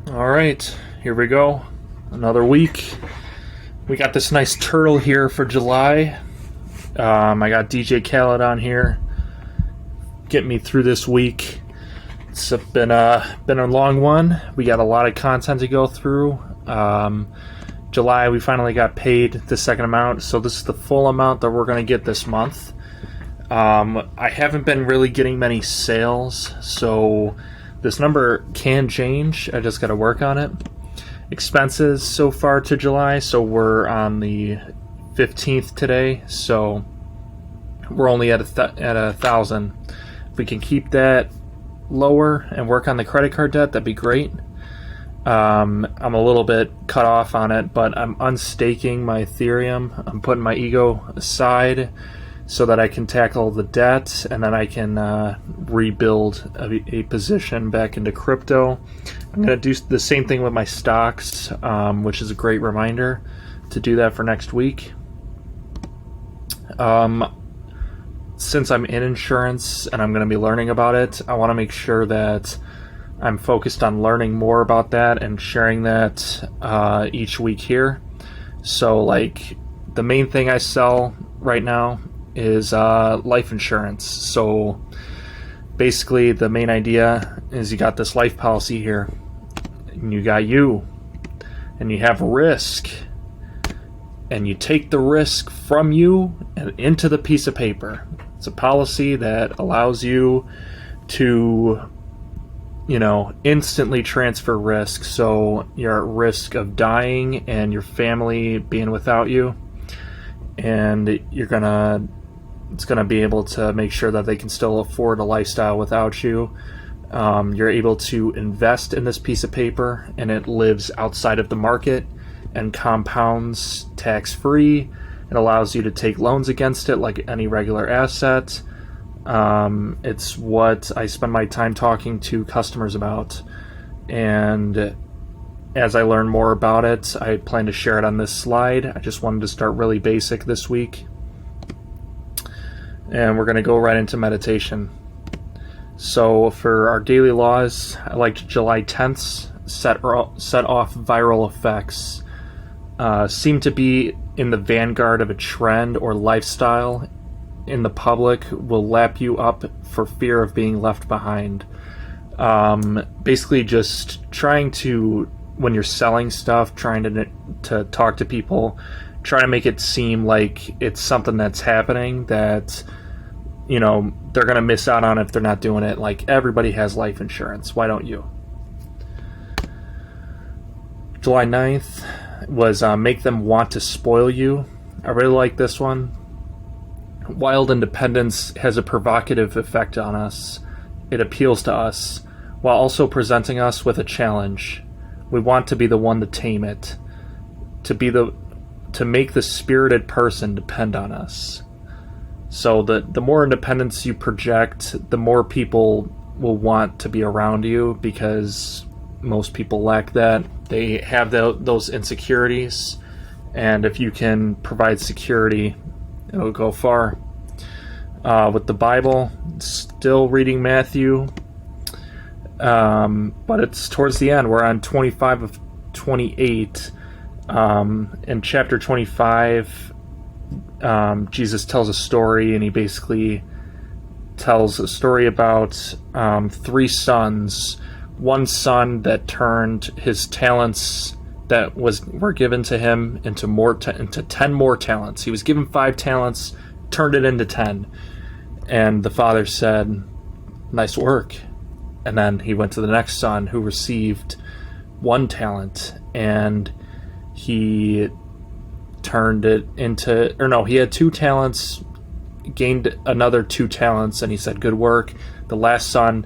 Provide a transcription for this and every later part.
All right, here we go. Another week. We got this nice turtle here for July. I got DJ Khaled on here, getting me through this week. It's been a long one. We got a lot of content to go through. July, we finally got paid the second amount, so this is the full amount that we're going to get this month. I haven't been really getting many sales, so this number can change. I just got to work on it. Expenses so far to July, so we're on the 15th today, so we're only at a thousand. If we can keep that lower and work on the credit card debt, that'd be great. I'm a little bit cut off on it, but I'm unstaking my Ethereum. I'm putting my ego aside so that I can tackle the debt, and then I can rebuild a position back into crypto. I'm going to do the same thing with my stocks, which is a great reminder to do that for next week. Since I'm in insurance and I'm going to be learning about it, I want to make sure that I'm focused on learning more about that and sharing that each week here. So, like, the main thing I sell right now is life insurance. So basically the main idea is you got this life policy here, and you got you, and you have risk, and you take the risk from you and into the piece of paper. It's a policy that allows you to, instantly transfer risk. So you're at risk of dying and your family being without you, and it's gonna be able to make sure that they can still afford a lifestyle without you. You're able to invest in this piece of paper, and it lives outside of the market and compounds tax-free. It allows you to take loans against it like any regular asset. It's what I spend my time talking to customers about, and as I learn more about it, I plan to share it on this slide. I just wanted to start really basic this week. And we're going to go right into meditation. So for our daily laws, I liked July 10th, set off viral effects. Seem to be in the vanguard of a trend or lifestyle in the public, will lap you up for fear of being left behind. Basically just trying to, when you're selling stuff, trying to talk to people, try to make it seem like it's something that's happening that they're going to miss out on if they're not doing it. Like, everybody has life insurance. Why don't you? July 9th was make them want to spoil you. I really like this one. Wild independence has a provocative effect on us. It appeals to us, while also presenting us with a challenge. We want to be the one to tame it, to make the spirited person depend on us. So the more independence you project, the more people will want to be around you, because most people lack that. They have those insecurities, and if you can provide security, it'll go far. With the Bible, still reading Matthew, but it's towards the end. We're on 25 of 28. In chapter 25, Jesus tells a story, and he basically tells a story about three sons. One son that turned his talents that were given to him into 10 more talents. He was given 5 talents, turned it into 10, and the father said, "Nice work." And then he went to the next son, who received 1 talent, and he turned it into, he had 2 talents, gained another 2 talents, and he said, "Good work." The last son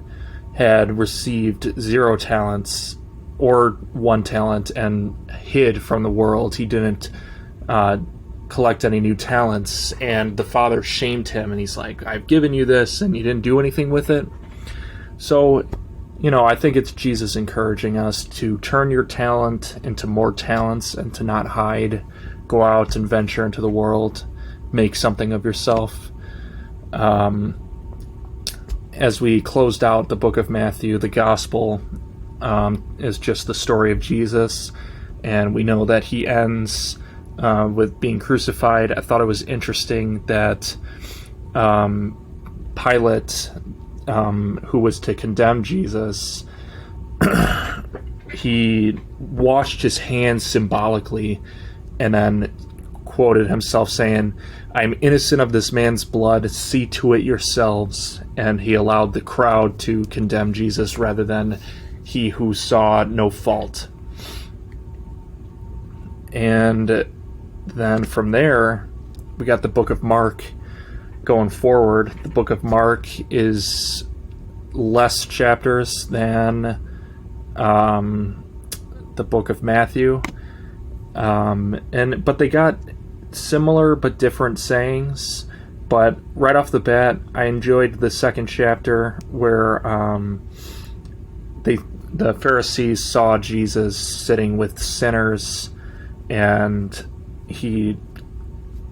had received 0 talents or 1 talent and hid from the world. He didn't collect any new talents, and the father shamed him, and he's like, "I've given you this and you didn't do anything with it." So, I think it's Jesus encouraging us to turn your talent into more talents and to not hide. Go out and venture into the world, make something of yourself. As we closed out the book of Matthew, the gospel, is just the story of Jesus, and we know that he ends with being crucified. I thought it was interesting that Pilate, who was to condemn Jesus, he washed his hands symbolically and then quoted himself saying, "I'm innocent of this man's blood, see to it yourselves." And he allowed the crowd to condemn Jesus rather than he who saw no fault. And then from there, we got the book of Mark going forward. The book of Mark is less chapters than the book of Matthew. But they got similar but different sayings. But right off the bat, I enjoyed the second chapter where the Pharisees saw Jesus sitting with sinners, and he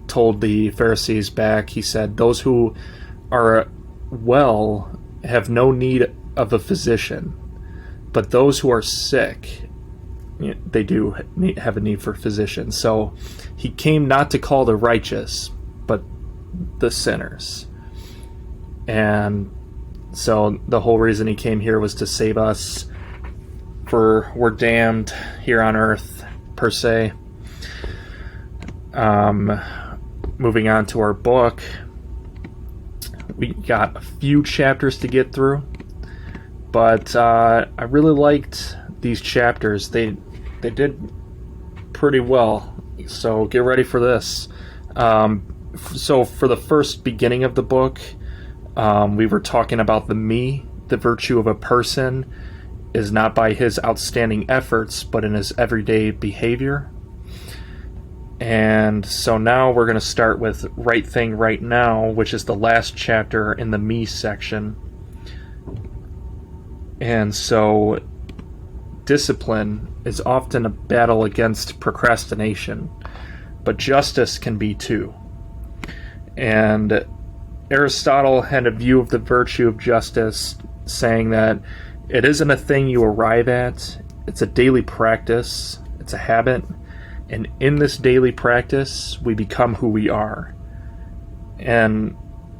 told the Pharisees back, he said, "Those who are well have no need of a physician, but those who are sick, they do have a need for a physician." So he came not to call the righteous, but the sinners. And so the whole reason he came here was to save us, for we're damned here on earth, per se. Moving on to our book, we got a few chapters to get through, but I really liked these chapters. They did pretty well, so get ready for this. So for the first beginning of the book, we were talking about the virtue of a person is not by his outstanding efforts, but in his everyday behavior. And so now we're going to start with Right Thing Right Now, which is the last chapter in the me section. And so discipline is often a battle against procrastination, but justice can be too. And Aristotle had a view of the virtue of justice, saying that it isn't a thing you arrive at, it's a daily practice, it's a habit, and in this daily practice, we become who we are. And,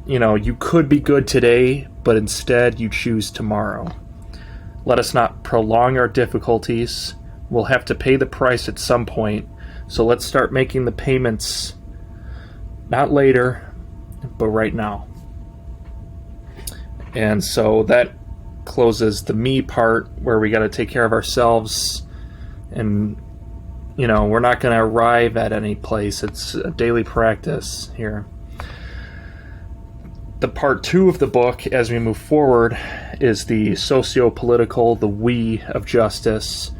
you could be good today, but instead you choose tomorrow. Let us not prolong our difficulties. We'll have to pay the price at some point, so let's start making the payments, not later, but right now. And so that closes the me part, where we got to take care of ourselves, and we're not going to arrive at any place. It's a daily practice here. The part 2 of the book, as we move forward, is the socio-political, the we of justice.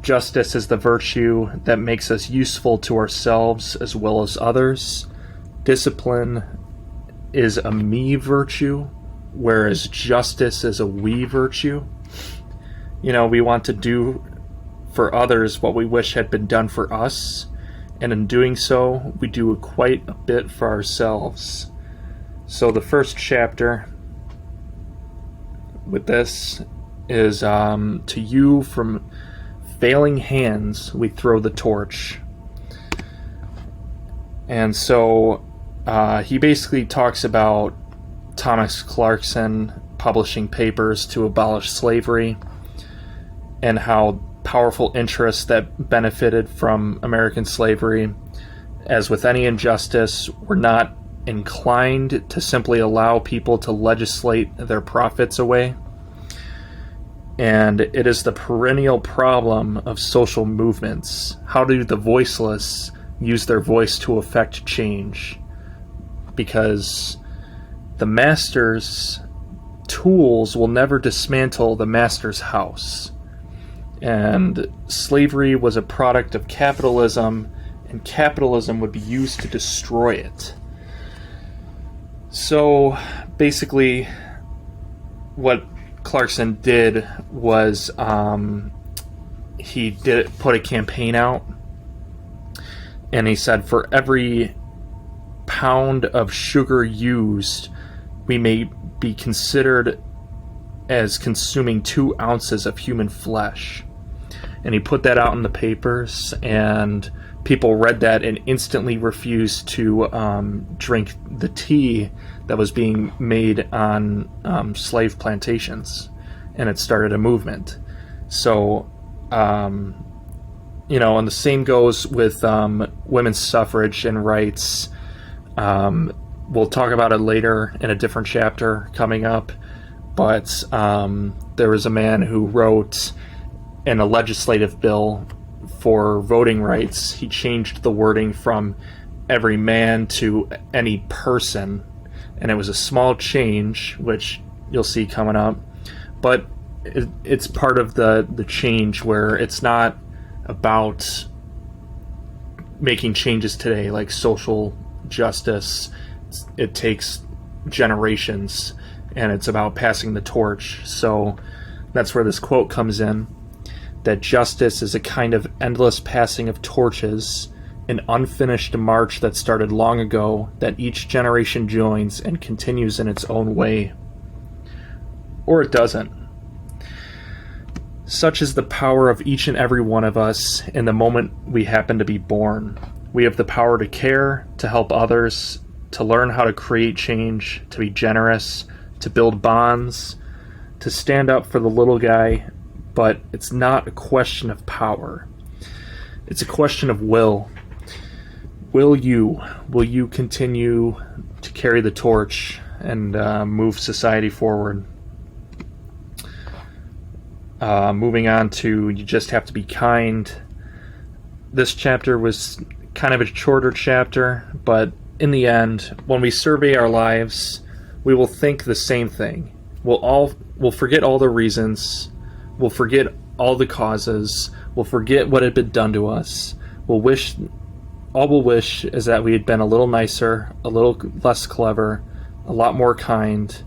Justice is the virtue that makes us useful to ourselves as well as others. Discipline is a me virtue, whereas justice is a we virtue. We want to do for others what we wish had been done for us, and in doing so, we do quite a bit for ourselves. So the first chapter with this is, to you from failing hands we throw the torch. And so he basically talks about Thomas Clarkson publishing papers to abolish slavery, and how powerful interests that benefited from American slavery, as with any injustice, were not inclined to simply allow people to legislate their profits away. And it is the perennial problem of social movements. How do the voiceless use their voice to affect change? Because the master's tools will never dismantle the master's house. And slavery was a product of capitalism, and capitalism would be used to destroy it. So basically, what Clarkson did was he put a campaign out, and he said, for every pound of sugar used, we may be considered as consuming 2 ounces of human flesh. And he put that out in the papers, and people read that and instantly refused to drink the tea that was being made on slave plantations, and it started a movement. So, and the same goes with women's suffrage and rights. We'll talk about it later in a different chapter coming up, but there was a man who wrote in a legislative bill for voting rights. He changed the wording from every man to any person, and it was a small change, which you'll see coming up, but it's part of the change where it's not about making changes today like social justice. It takes generations, and it's about passing the torch. So that's where this quote comes in, that justice is a kind of endless passing of torches, an unfinished march that started long ago, that each generation joins and continues in its own way. Or it doesn't. Such is the power of each and every one of us in the moment we happen to be born. We have the power to care, to help others, to learn how to create change, to be generous, to build bonds, to stand up for the little guy. But it's not a question of power. It's a question of will. Will you continue to carry the torch and move society forward? Moving on to You Just Have to Be Kind. This chapter was kind of a shorter chapter, but in the end, when we survey our lives, we will think the same thing. We'll forget all the reasons. We'll forget all the causes. We'll forget what had been done to us. All we'll wish is that we had been a little nicer, a little less clever, a lot more kind,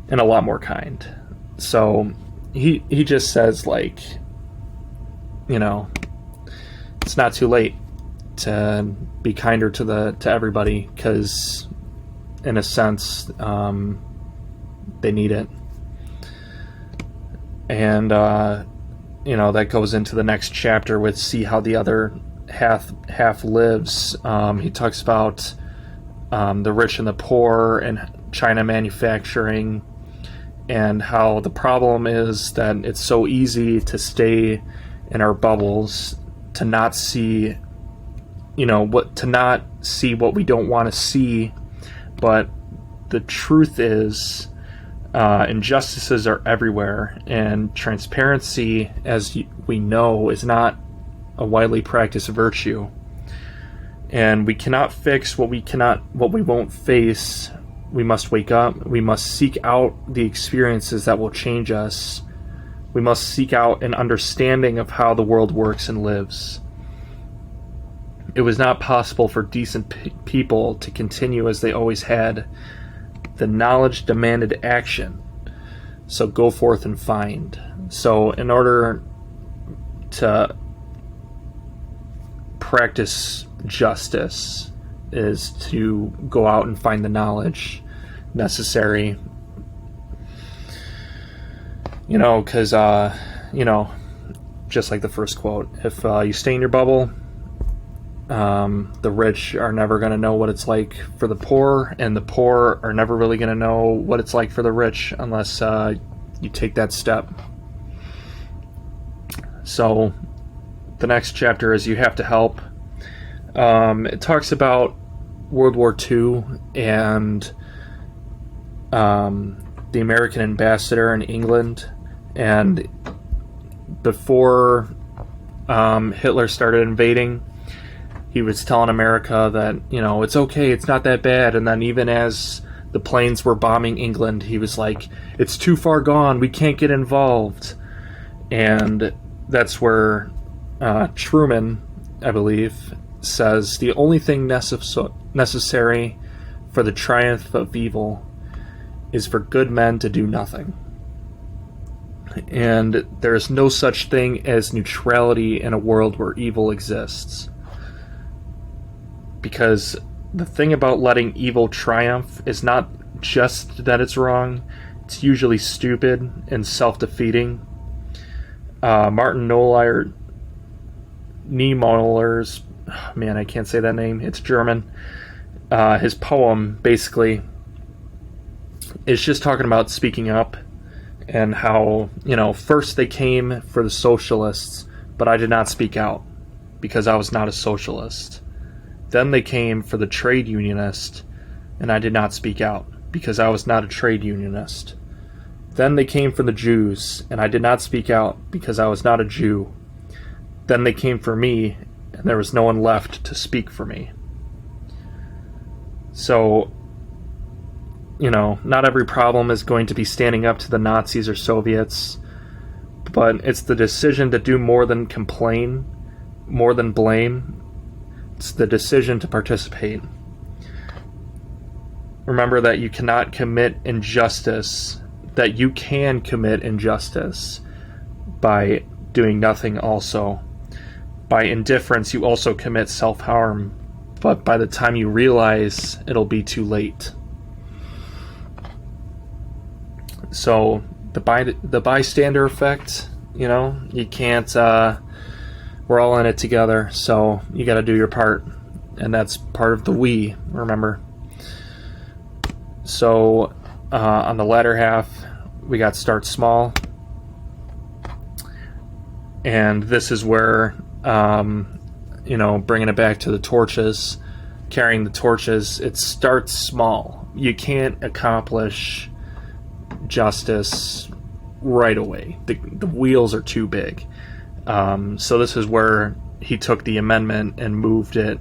and a lot more kind. So he just says, like, it's not too late to be kinder to everybody, because in a sense they need it. And that goes into the next chapter with see how the other half lives. He talks about the rich and the poor and China manufacturing, and how the problem is that it's so easy to stay in our bubbles, to not see what we don't want to see. But the truth is, injustices are everywhere, and transparency, as we know, is not a widely practiced virtue. And we cannot fix what we won't face. We must wake up. We must seek out the experiences that will change us. We must seek out an understanding of how the world works and lives. It was not possible for decent people to continue as they always had. The knowledge demanded action. So go forth and find. So in order to practice justice is to go out and find the knowledge necessary. Because, just like the first quote, if you stay in your bubble, the rich are never going to know what it's like for the poor, and the poor are never really going to know what it's like for the rich unless you take that step. So the next chapter is You Have to Help. It talks about World War II and the American ambassador in England, and before Hitler started invading, he was telling America that, it's okay, it's not that bad. And then even as the planes were bombing England, he was like, it's too far gone, we can't get involved. And that's where Truman, I believe, says the only thing necessary for the triumph of evil is for good men to do nothing. And there is no such thing as neutrality in a world where evil exists. Because the thing about letting evil triumph is not just that it's wrong, It's usually stupid and self-defeating. Martin Niemöller's, man, I can't say that name. It's German. His poem basically is just talking about speaking up and how, first they came for the socialists, but I did not speak out because I was not a socialist. Then they came for the trade unionist, and I did not speak out because I was not a trade unionist. Then they came for the Jews, and I did not speak out because I was not a Jew. Then they came for me, and there was no one left to speak for me. So, not every problem is going to be standing up to the Nazis or Soviets, but it's the decision to do more than complain, more than blame. It's the decision to participate. Remember that you cannot commit injustice, that you can commit injustice by doing nothing also. By indifference, you also commit self-harm, but by the time you realize, it'll be too late. So, the bystander effect, you can't, we're all in it together, so you gotta do your part. And that's part of the we, remember. So, on the latter half, we got start small. And this is where, bringing it back to the torches, carrying the torches, it starts small. You can't accomplish justice right away. The wheels are too big. So this is where he took the amendment and moved it,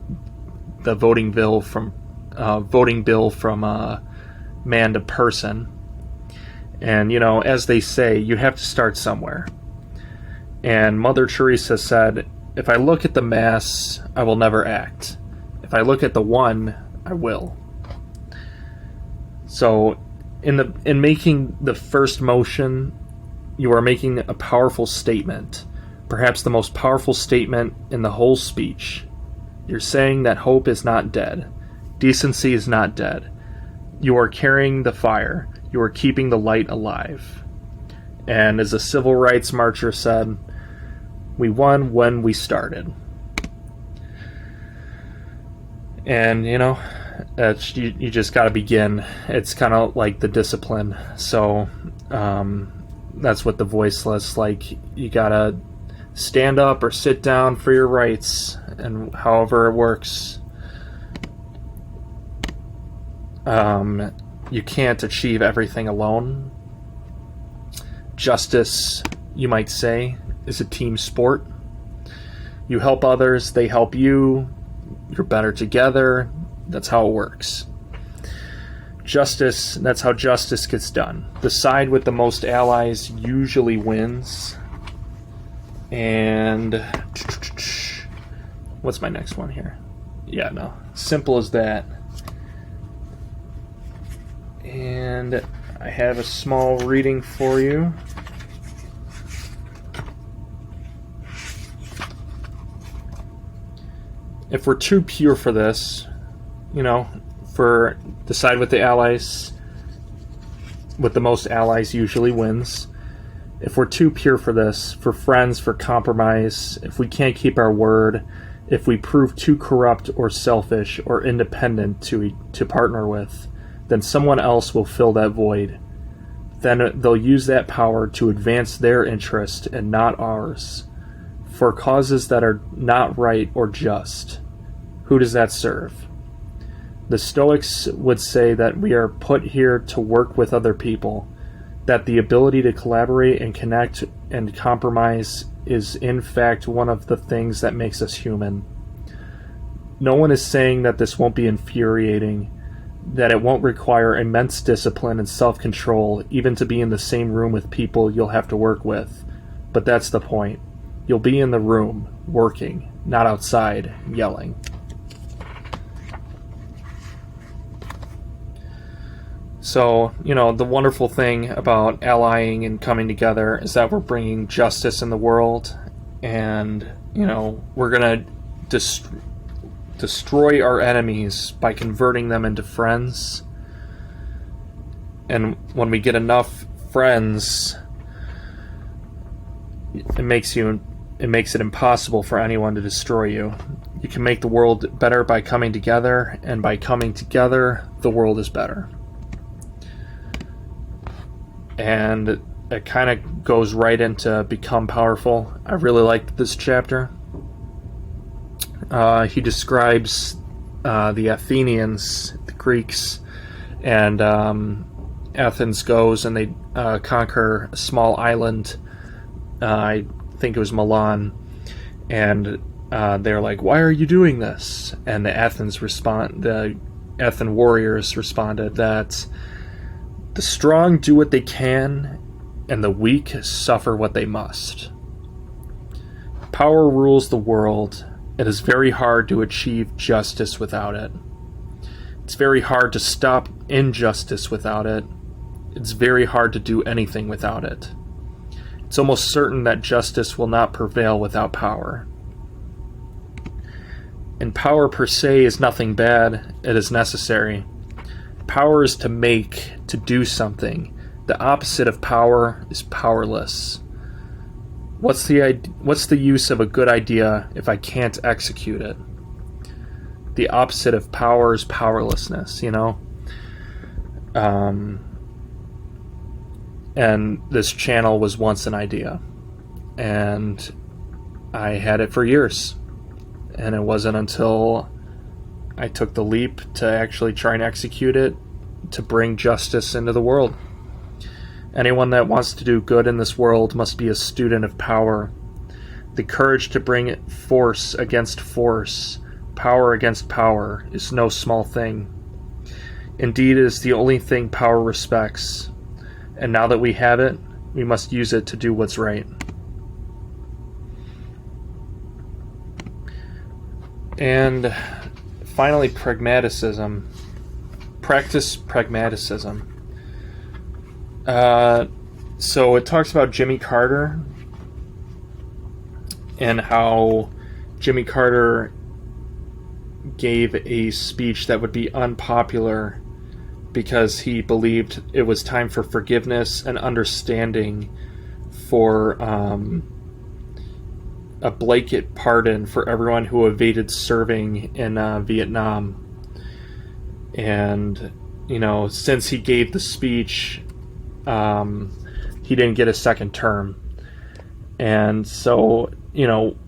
the voting bill from man to person. And, as they say, you have to start somewhere. And Mother Teresa said, if I look at the mass, I will never act. If I look at the one, I will. So, in making the first motion, you are making a powerful statement. Perhaps the most powerful statement in the whole speech. You're saying that hope is not dead. Decency is not dead. You are carrying the fire. You are keeping the light alive. And as a civil rights marcher said, we won when we started. And, you just got to begin. It's kind of like the discipline. So that's what the voiceless, you got to stand up or sit down for your rights, and however it works. You can't achieve everything alone. Justice, you might say, is a team sport. You help others, they help you. You're better together. That's how it works. Justice, that's how justice gets done. The side with the most allies usually wins. And what's my next one here? Yeah, no. Simple as that. And I have a small reading for you. If we're too pure for this, for the side with the allies, with the most allies usually wins. If we're too pure for this, for friends, for compromise, if we can't keep our word, if we prove too corrupt or selfish or independent to partner with, then someone else will fill that void. Then they'll use that power to advance their interest and not ours, for causes that are not right or just. Who does that serve? The Stoics would say that we are put here to work with other people, that the ability to collaborate and connect and compromise is in fact one of the things that makes us human. No one is saying that this won't be infuriating, that it won't require immense discipline and self-control even to be in the same room with people you'll have to work with. But that's the point. You'll be in the room, working, not outside, yelling. So, the wonderful thing about allying and coming together is that we're bringing justice in the world, and, we're going to destroy our enemies by converting them into friends. And when we get enough friends, it makes it impossible for anyone to destroy you. You can make the world better by coming together, and by coming together, the world is better. And it kind of goes right into Become Powerful. I really liked this chapter. He describes the Athenians, the Greeks, and Athens goes and they conquer a small island. I think it was Milan, and they're like, "Why are you doing this?" And the Athen warriors responded that the strong do what they can, and the weak suffer what they must. Power rules the world. It is very hard to achieve justice without it. It's very hard to stop injustice without it. It's very hard to do anything without it. It's almost certain that justice will not prevail without power. And power per se is nothing bad. It is necessary. Power is to do something. The opposite of power is powerless. What's the use of a good idea if I can't execute it? The opposite of power is powerlessness, And this channel was once an idea. And I had it for years. And it wasn't until I took the leap to actually try and execute it to bring justice into the world. Anyone that wants to do good in this world must be a student of power. The courage to bring force against force, power against power, is no small thing. Indeed, it is the only thing power respects. And now that we have it, we must use it to do what's right. And finally, pragmatism. Practice pragmatism. So it talks about Jimmy Carter and how Jimmy Carter gave a speech that would be unpopular because he believed it was time for forgiveness and understanding for a blanket pardon for everyone who evaded serving in Vietnam. And, since he gave the speech, he didn't get a second term. And so,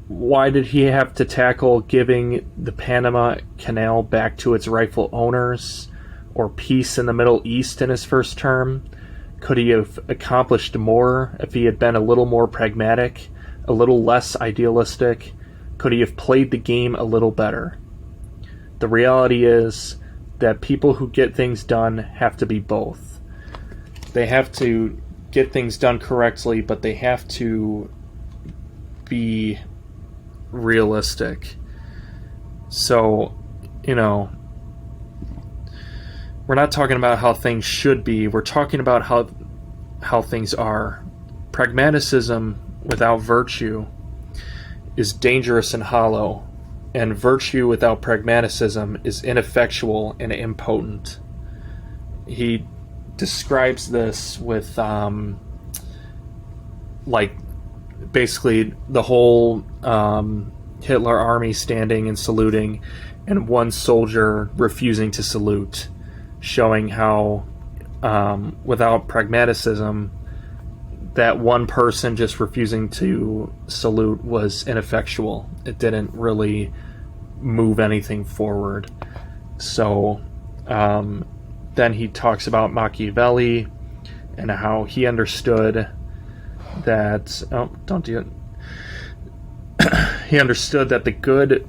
why did he have to tackle giving the Panama Canal back to its rightful owners or peace in the Middle East in his first term? Could he have accomplished more if he had been a little more pragmatic, a little less idealistic? Could he have played the game a little better? The reality is that people who get things done have to be both. They have to get things done correctly, but they have to be realistic. So, we're not talking about how things should be. We're talking about how things are. Pragmaticism without virtue is dangerous and hollow, and virtue without pragmaticism is ineffectual and impotent. He describes this with basically the whole Hitler army standing and saluting and one soldier refusing to salute, showing how without pragmaticism that one person just refusing to salute was ineffectual. It didn't really move anything forward. So then he talks about Machiavelli and how he understood that he understood that the good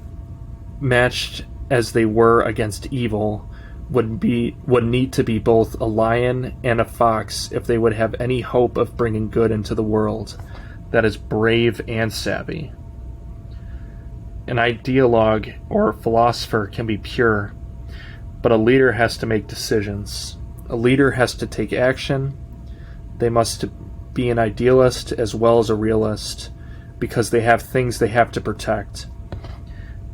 matched as they were against evil would need to be both a lion and a fox if they would have any hope of bringing good into the world that is brave and savvy. An ideologue or philosopher can be pure, but a leader has to make decisions. A leader has to take action. They must be an idealist as well as a realist, because they have things they have to protect.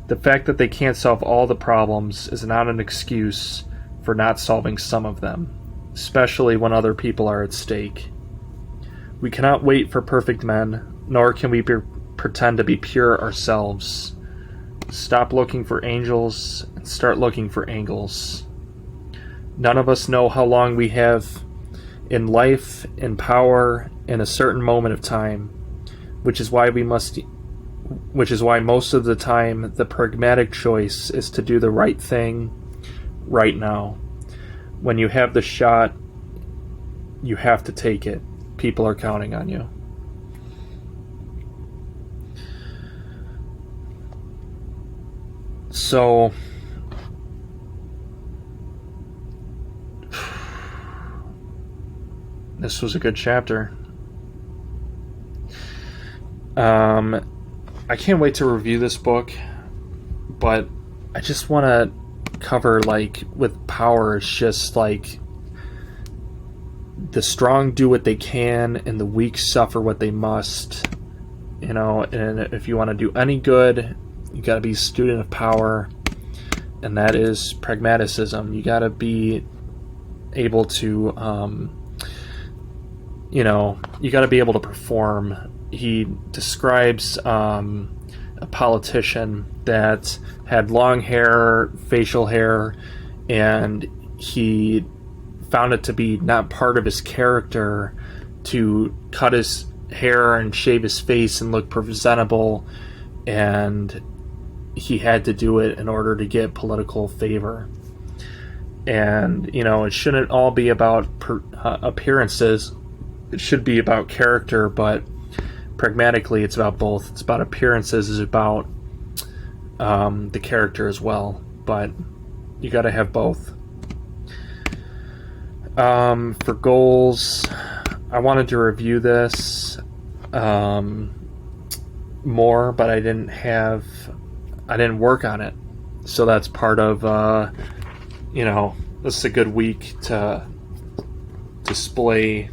The fact that they can't solve all the problems is not an excuse for not solving some of them. especially when other people are at stake. We cannot wait for perfect men, nor can we pretend to be pure ourselves. Stop looking for angels and start looking for angles. None of us know how long we have in life, in power, in a certain moment of time, which is why most of the time the pragmatic choice is to do the right thing right now. When you have the shot, you have to take it. People are counting on you. So, this was a good chapter. I can't wait to review this book, but I just want to cover, like, with power, it's just like the strong do what they can and the weak suffer what they must. You know, and if you want to do any good, you got to be a student of power, and that is pragmaticism. You got to be able to, you got to be able to perform. He describes a politician that had long hair, facial hair, and he found it to be not part of his character to cut his hair and shave his face and look presentable, and he had to do it in order to get political favor. And, it shouldn't all be about appearances. It should be about character, but pragmatically it's about both. It's about appearances, it's about the character as well, but you got to have both. For goals, I wanted to review this more, but I didn't work on it. So that's part of, this is a good week to display,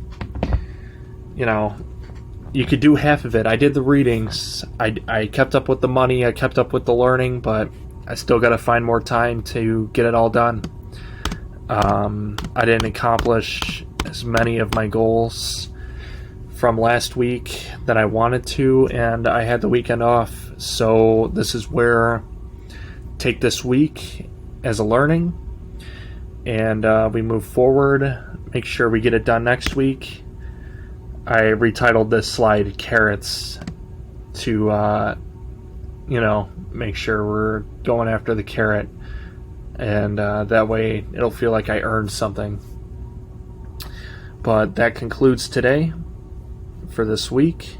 you could do half of it. I did the readings. I kept up with the money. I kept up with the learning, but I still got to find more time to get it all done. I didn't accomplish as many of my goals from last week that I wanted to, and I had the weekend off. So this is where take this week as a learning, and we move forward. Make sure we get it done next week. I retitled this slide Carrots to, make sure we're going after the carrot. And that way it'll feel like I earned something. But that concludes today for this week.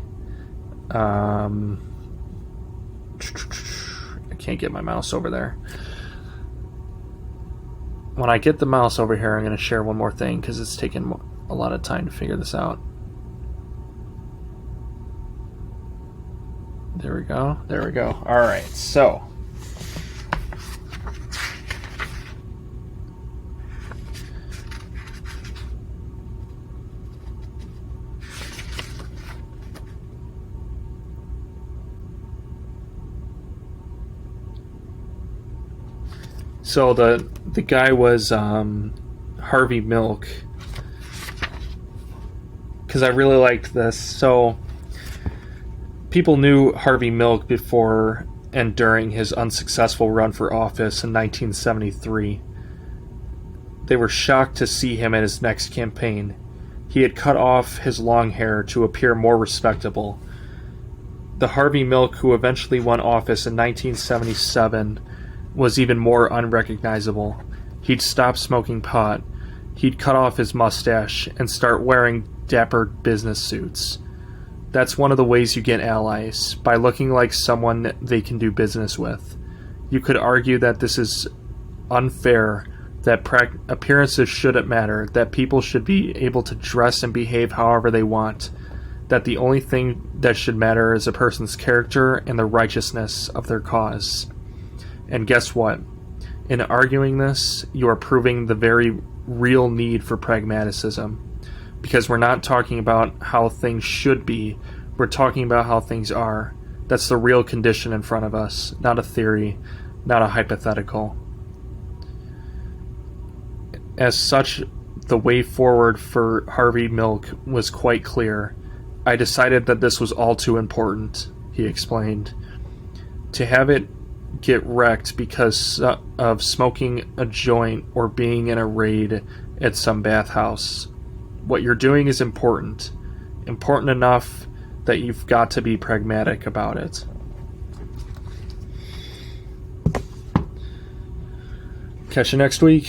I can't get my mouse over there. When I get the mouse over here, I'm going to share one more thing because it's taken a lot of time to figure this out. There we go. There we go. All right. So, the guy was Harvey Milk, because I really liked this. So people knew Harvey Milk before and during his unsuccessful run for office in 1973. They were shocked to see him at his next campaign. He had cut off his long hair to appear more respectable. The Harvey Milk who eventually won office in 1977 was even more unrecognizable. He'd stopped smoking pot. He'd cut off his mustache and start wearing dapper business suits. That's one of the ways you get allies, by looking like someone they can do business with. You could argue that this is unfair, that appearances shouldn't matter, that people should be able to dress and behave however they want, that the only thing that should matter is a person's character and the righteousness of their cause. And guess what? In arguing this, you are proving the very real need for pragmaticism. Because we're not talking about how things should be, we're talking about how things are. That's the real condition in front of us, not a theory, not a hypothetical. As such, The way forward for Harvey Milk was quite clear. I decided that this was all too important, he explained. To have it get wrecked because of smoking a joint or being in a raid at some bathhouse. What you're doing is important. Important enough that you've got to be pragmatic about it. Catch you next week.